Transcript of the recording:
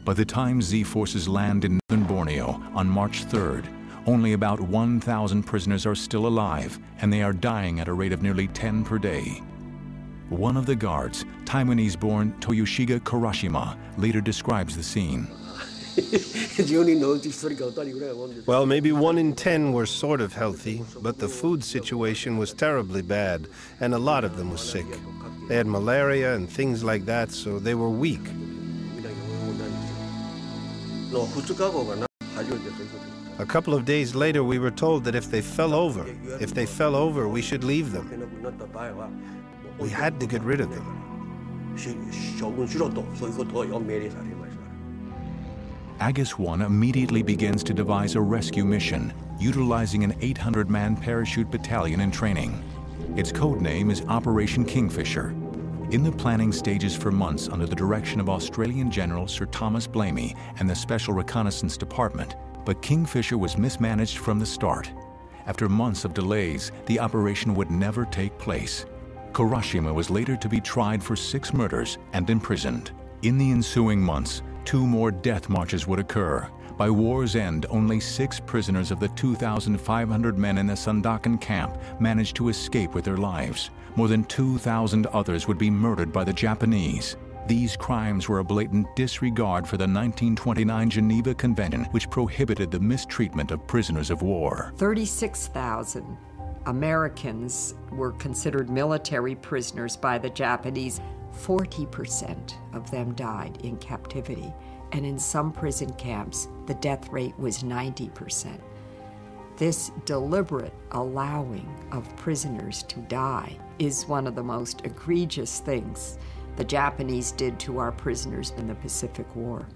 By the time Z forces land in northern Borneo on March 3rd, only about 1,000 prisoners are still alive, and they are dying at a rate of nearly 10 per day. One of the guards, Taiwanese-born Toyoshige Kurashima, later describes the scene. Well, maybe 1 in 10 were sort of healthy, but the food situation was terribly bad, and a lot of them were sick. They had malaria and things like that, so they were weak. A couple of days later, we were told that if they fell over, we should leave them. We had to get rid of them. Agus 1 immediately begins to devise a rescue mission, utilizing an 800-man parachute battalion in training. Its code name is Operation Kingfisher. In the planning stages for months under the direction of Australian General Sir Thomas Blamey and the Special Reconnaissance Department, but Kingfisher was mismanaged from the start. After months of delays, the operation would never take place. Kurashima was later to be tried for 6 murders and imprisoned. In the ensuing months, 2 more death marches would occur. By war's end, only 6 prisoners of the 2,500 men in the Sandakan camp managed to escape with their lives. More than 2,000 others would be murdered by the Japanese. These crimes were a blatant disregard for the 1929 Geneva Convention, which prohibited the mistreatment of prisoners of war. 36,000 Americans were considered military prisoners by the Japanese. 40% of them died in captivity, and in some prison camps, the death rate was 90%. This deliberate allowing of prisoners to die is one of the most egregious things the Japanese did to our prisoners in the Pacific War.